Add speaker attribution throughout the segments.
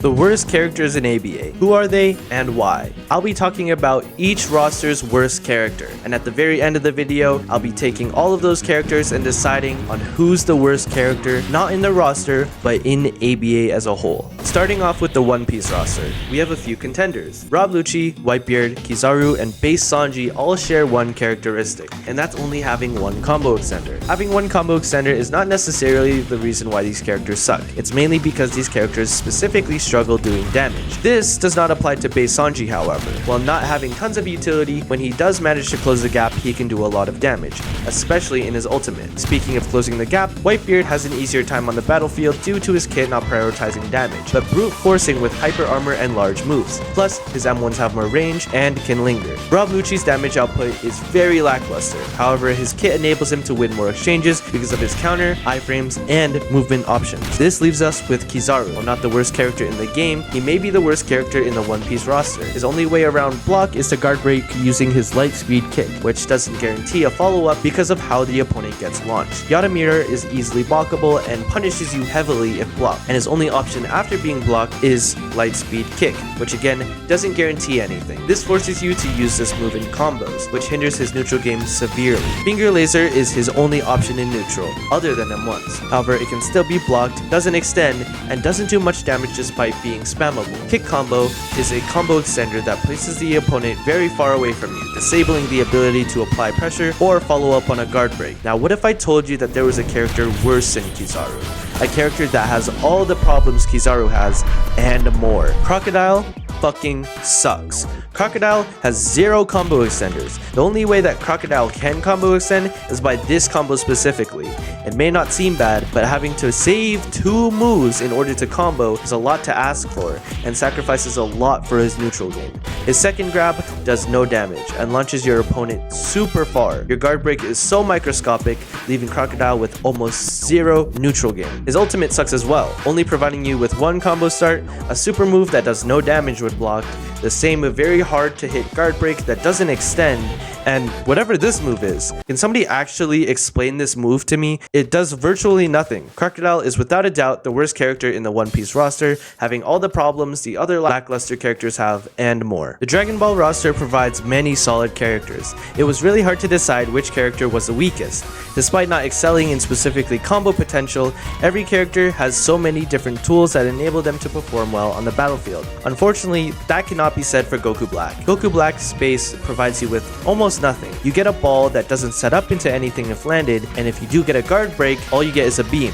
Speaker 1: The worst characters in ABA. Who are they and why? I'll be talking about each roster's worst character, and at the very end of the video, I'll be taking all of those characters and deciding on who's the worst character, not in the roster, but in ABA as a whole. Starting off with the One Piece roster, we have a few contenders. Rob Lucci, Whitebeard, Kizaru, and Base Sanji all share one characteristic, and that's only having one combo extender. Having one combo extender is not necessarily the reason why these characters suck. It's mainly because these characters specifically struggle doing damage. This does not apply to Base Sanji, however. While not having tons of utility, when he does manage to close the gap, he can do a lot of damage, especially in his ultimate. Speaking of closing the gap, Whitebeard has an easier time on the battlefield due to his kit not prioritizing damage, but brute forcing with hyper armor and large moves. Plus, his M1s have more range and can linger. Rob Lucci's damage output is very lackluster. However, his kit enables him to win more exchanges because of his counter, iframes, and movement options. This leaves us with Kizaru. While not the worst character in the game, he may be the worst character in the One Piece roster. His only way around block is to guard break using his light speed kick, which doesn't guarantee a follow-up because of how the opponent gets launched. Yada Mirror is easily blockable and punishes you heavily if blocked, and his only option after being blocked is light speed kick, which again doesn't guarantee anything. This forces you to use this move in combos, which hinders his neutral game severely. Finger Laser is his only option in neutral, other than M1s. However, it can still be blocked, doesn't extend, and doesn't do much damage despite being spammable. Kick Combo is a combo extender that places the opponent very far away from you, disabling the ability to apply pressure or follow up on a guard break. Now, what if I told you that there was a character worse than Kizaru? A character that has all the problems Kizaru has and more. Crocodile fucking sucks. Crocodile has 0 combo extenders. The only way that Crocodile can combo extend is by this combo specifically. It may not seem bad, but having to save 2 moves in order to combo is a lot to ask for, and sacrifices a lot for his neutral game. His second grab does no damage and launches your opponent super far. Your guard break is so microscopic, leaving Crocodile with almost 0 neutral game. His ultimate sucks as well, only providing you with 1 combo start, a super move that does no damage when blocked, the same very hard to hit guard break that doesn't extend, and whatever this move is. Can somebody actually explain this move to me? It does virtually nothing. Crocodile is without a doubt the worst character in the One Piece roster, having all the problems the other lackluster characters have and more. The Dragon Ball roster provides many solid characters. It was really hard to decide which character was the weakest. Despite not excelling in specifically combo potential, every character has so many different tools that enable them to perform well on the battlefield. Unfortunately, that cannot be said for Goku Black. Goku Black's base provides you with almost nothing. You get a ball that doesn't set up into anything if landed, and if you do get a guard break, all you get is a beam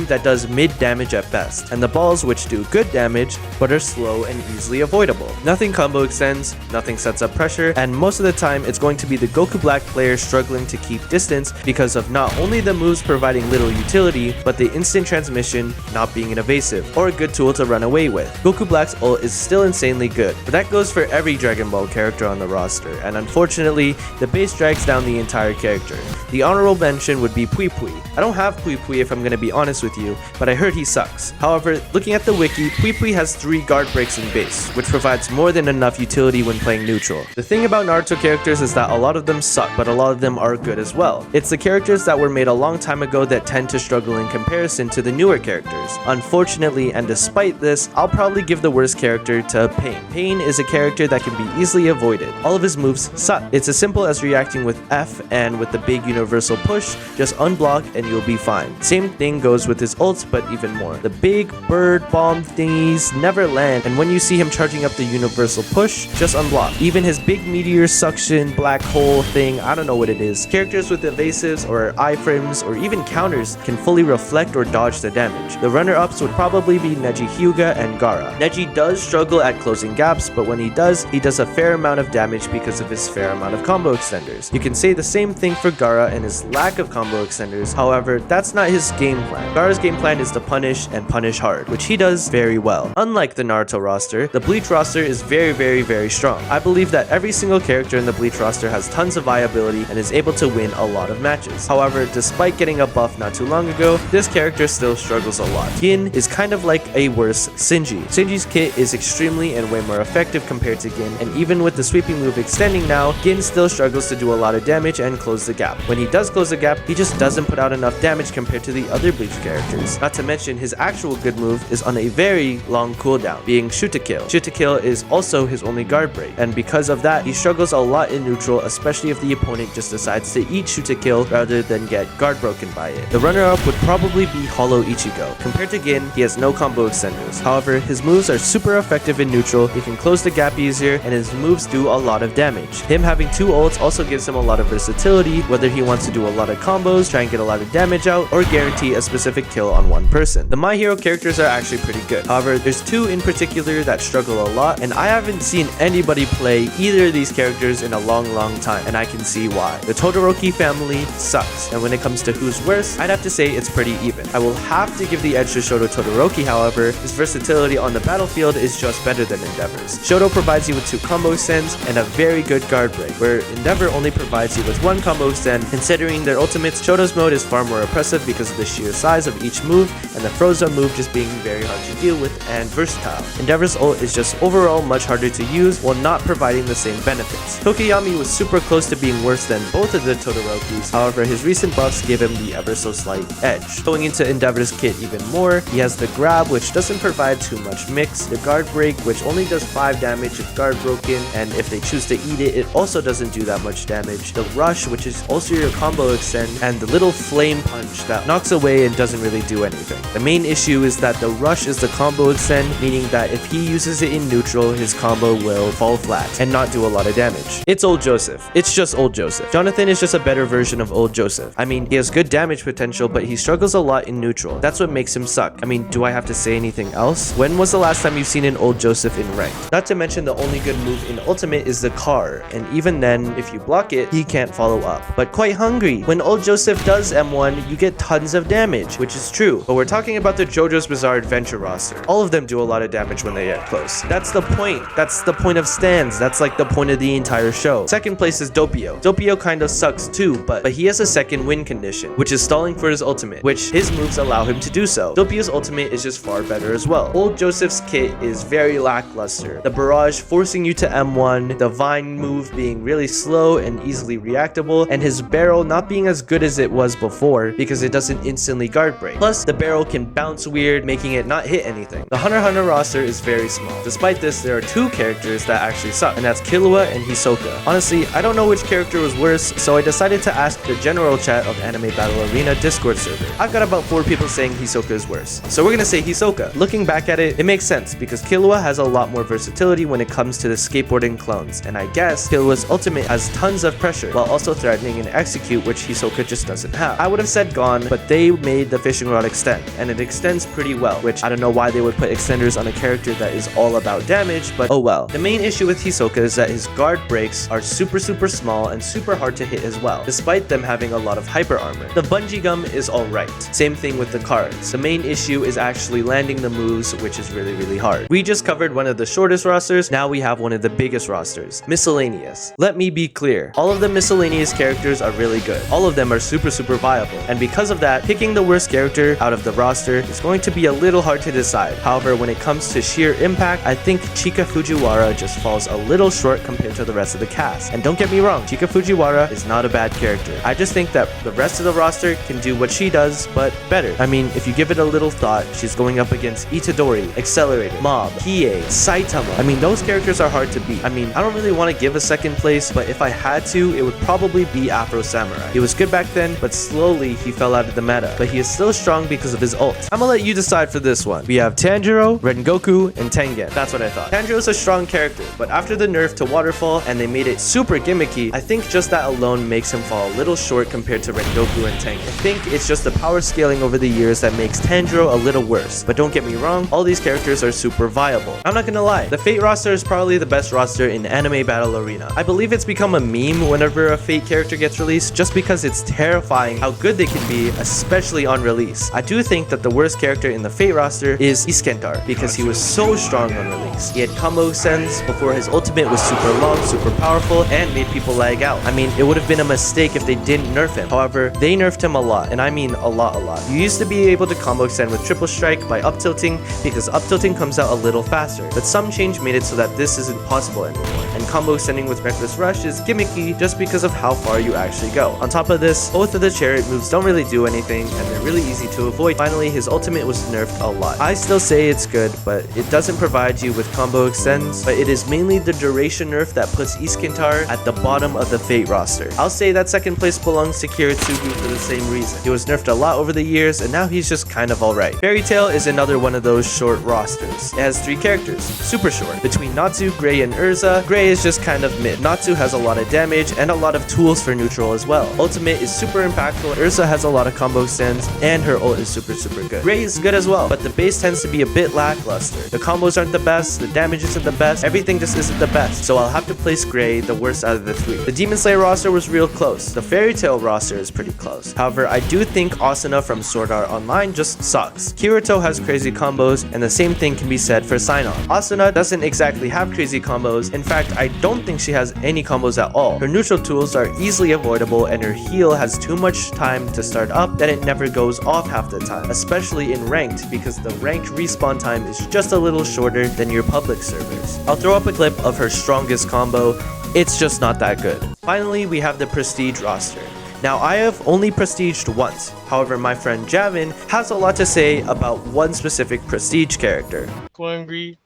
Speaker 1: that does mid damage at best, and the balls which do good damage but are slow and easily avoidable. Nothing combo extends, nothing sets up pressure, and most of the time it's going to be the Goku Black player struggling to keep distance because of not only the moves providing little utility, but the instant transmission not being an evasive or a good tool to run away with. Goku Black's ult is still insanely good, but that goes for every Dragon Ball character on the roster, and unfortunately, the base drags down the entire character. The honorable mention would be Pui Pui. I don't have Pui Pui if I'm gonna be honest with you, but I heard he sucks. However, looking at the wiki, Pui Pui has 3 guard breaks in base, which provides more than enough utility when playing neutral. The thing about Naruto characters is that a lot of them suck, but a lot of them are good as well. It's the characters that were made a long time ago that tend to struggle in comparison to the newer characters. Unfortunately, and despite this, I'll probably give the worst character to Pain. Pain is a character that can be easily avoided. All of his moves suck. It's as simple as reacting with F, and with the big universal push, just unblock and you'll be fine. Same thing goes with his ults, but even more. The big bird bomb thingies never land, and when you see him charging up the universal push, just unblock. Even his big meteor suction black hole thing, I don't know what it is. Characters with evasives or iframes or even counters can fully reflect or dodge the damage. The runner-ups would probably be Neji Hyuga and Gaara. Neji does struggle at closing gaps, but when he does a fair amount of damage because of his fair amount of combo extenders. You can say the same thing for Gaara and his lack of combo extenders, however, that's not his game plan. Gaara's game plan is to punish and punish hard, which he does very well. Unlike the Naruto roster, the Bleach roster is very strong. I believe that every single character in the Bleach roster has tons of viability and is able to win a lot of matches. However, despite getting a buff not too long ago, this character still struggles a lot. Gin is kind of like a worse Shinji. Shinji's kit is extremely and way more effective compared to to Gin, and even with the sweeping move extending now, Gin still struggles to do a lot of damage and close the gap. When he does close the gap, he just doesn't put out enough damage compared to the other Bleach characters. Not to mention, his actual good move is on a very long cooldown, being Shoot to Kill. Shoot to Kill is also his only guard break, and because of that, he struggles a lot in neutral, especially if the opponent just decides to eat Shoot to Kill rather than get guard broken by it. The runner-up would probably be Hollow Ichigo. Compared to Gin, he has no combo extenders. However, his moves are super effective in neutral, he can close the gap easier, and his moves do a lot of damage. Him having 2 ults also gives him a lot of versatility, whether he wants to do a lot of combos, try and get a lot of damage out, or guarantee a specific kill on one person. The My Hero characters are actually pretty good. However, there's 2 in particular that struggle a lot, and I haven't seen anybody play either of these characters in a long time, and I can see why. The Todoroki family sucks, and when it comes to who's worse, I'd have to say it's pretty even. I will have to give the edge to Shoto Todoroki, however. His versatility on the battlefield is just better than Endeavor's. Shoto provides you with 2 combo extends and a very good guard break, where Endeavor only provides you with 1 combo extend. Considering their ultimates, Shoto's mode is far more oppressive because of the sheer size of each move, and the Frozen move just being very hard to deal with and versatile. Endeavor's ult is just overall much harder to use while not providing the same benefits. Tokiyami was super close to being worse than both of the Todorokis, however his recent buffs give him the ever so slight edge. Going into Endeavor's kit even more, he has the grab, which doesn't provide too much mix, the guard break, which only does 5 damage if guard broken, and if they choose to eat it, it also doesn't do that much damage, the rush, which is also your combo extend, and the little flame punch that knocks away and doesn't really do anything. The main issue is that the rush is the combo extend, meaning that if he uses it in neutral, his combo will fall flat and not do a lot of damage. It's old Joseph. It's just old Joseph. Jonathan is just a better version of old Joseph. I mean, he has good damage potential, but he struggles a lot in neutral. That's what makes him suck. I mean, do I have to say anything else? When was the last time you've seen an old Joseph in ranked? Not to mention the only good move in Ultimate is the car, and even then, if you block it, he can't follow up. But quite hungry. When old Joseph does M1, you get tons of damage, which is true. But we're talking about the JoJo's Bizarre Adventure roster. All of them do a lot of damage when they get close. That's the point. That's the point of stands. That's like the point of the entire show. Second place is Doppio. Doppio kind of sucks too, but he has a second win condition, which is stalling for his ultimate, which his moves allow him to do so. Doppio's ultimate is just far better as well. Old Joseph's kit is very lackluster. The barrage forcing you to M1, the vine move being really slow and easily reactable, and his barrel not being as good as it was before because it doesn't instantly guard break. Plus, the barrel can bounce weird, making it not hit anything. The Hunter x Hunter roster is very small. Despite this, there are 2 characters that actually suck, and that's Killua and Hisoka. Honestly, I don't know which character was worse, so I decided to ask the general chat of Anime Battle Arena Discord server. I've got about 4 people saying Hisoka is worse, so we're gonna say Hisoka. Looking back at it, it makes sense because Killua has a lot more versatility when it comes to the skateboarding clones, and I guess Killua's ultimate has tons of pressure while also threatening and execute, which Hisoka just doesn't have. I would have said Gon, but they made the fishing rod extend, and it extends pretty well, which I don't know why they would put extenders on a character that is all about damage, but oh well. The main issue with Hisoka is that his guard breaks are super small and super hard to hit as well, despite them having a lot of hyper armor. The bungee gum is alright. Same thing with the cards. The main issue is actually landing the moves, which is really hard. We just covered one of the shortest rosters, now we have one of the biggest rosters. Miscellaneous. Let me be clear, all of the miscellaneous characters are really good. All of them are super viable, and because of that, picking the worst character out of the roster is going to be a little hard to decide. However, when it comes to sheer impact, I think Chika Fujiwara just falls a little short compared to the rest of the cast. And don't get me wrong, Chika Fujiwara is not a bad character. I just think that the rest of the roster can do what she does, but better. I mean, if you give it a little thought, she's going up against Itadori, Accelerated, Mob, Kie, Saitama. I mean, those characters are hard to beat. I mean, I don't really want to give a second place, but if I had to, it would probably be Afro Samurai. He was good back then, but slowly he fell out of the meta. But he is still strong because of his ult. I'm gonna let you decide for this one. We have Tanjiro, Rengoku, and Tengen. That's what I thought. Tanjiro's a strong character, but after the nerf to Waterfall and they made it super gimmicky, I think just that alone makes him fall a little short compared to Rengoku and Tengen. I think it's just the power scaling over the years that makes Tanjiro a little worse. But don't get me wrong, all these characters are super viable. I'm not gonna lie, the Fate roster is probably the best roster in Anime Battle Arena. I believe it's become a meme whenever a Fate character gets released, just because it's terrifying how good they can be, especially on release. I do think that the worst character in the Fate roster is Iskandar, because he was so strong on release. He had combo sends before his ultimate was super long, super powerful, and made people lag out. I mean, it would have been a mistake if they didn't nerf him. However, they nerfed him a lot, and I mean a lot. You used to be able to combo extend with triple strike by up tilting, because up tilting comes out a little faster, but some change made it so that this isn't possible anymore, and combo extending with Reckless Rush is gimmicky just because of how far you actually go. On top of this, both of the chariot moves don't really do anything, and they're really easy to avoid. Finally, his ultimate was nerfed a lot. I still say it's good, but it doesn't provide you with combo extends, but it is mainly the duration nerf that puts Iskentar at the bottom of the Fate roster. I'll say that second place belongs to Kiritsugu for the same reason. He was nerfed a lot over the years, and now he's just kind of alright. Fairytale is another one of those short rosters. It has 3 characters, super short. Between Natsu, Gray, and Urza, Gray is just kind of mid. Natsu has a lot of damage and a lot of tools for neutral as well. Ultimate is super impactful, Urza has a lot of combo extends, and her ult is super good. Gray is good as well, but the base tends to be a bit lackluster. The combos aren't the best, the damage isn't the best, everything just isn't the best, so I'll have to place Gray the worst out of the 3. The Demon Slayer roster was real close. The Fairytale roster is pretty close. However, I do think Asuna from Sword Art Online just sucks. Kirito has crazy combos, and the same thing can be said for Sinon. Asuna doesn't exactly have crazy combos. In fact, I don't think she has any combos at all. Her neutral tools are easily avoidable, and her heal has too much time to start up that it never goes off half the time, especially in ranked, because the ranked respawn time is just a little shorter than your public servers. I'll throw up a clip of her strongest combo. It's just not that good. Finally, we have the Prestige roster. Now, I have only prestiged once. However, my friend Javin has a lot to say about one specific prestige character.
Speaker 2: Angry.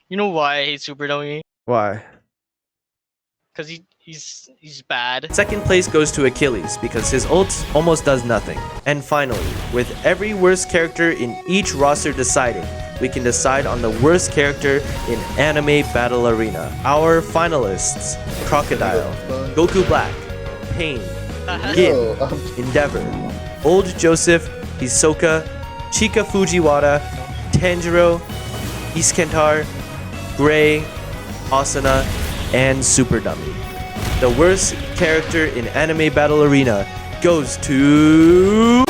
Speaker 2: You know why I hate Super Dummy?
Speaker 1: Why?
Speaker 2: Because he's bad.
Speaker 1: Second place goes to Achilles because his ult almost does nothing. And finally, with every worst character in each roster deciding, we can decide on the worst character in Anime Battle Arena. Our finalists: Crocodile, Goku Black, Pain, Gin, Endeavor, Old Joseph, Hisoka, Chika Fujiwara, Tanjiro, Iskentar, Gray, Asuna, and Super Dummy. The worst character in Anime Battle Arena goes to...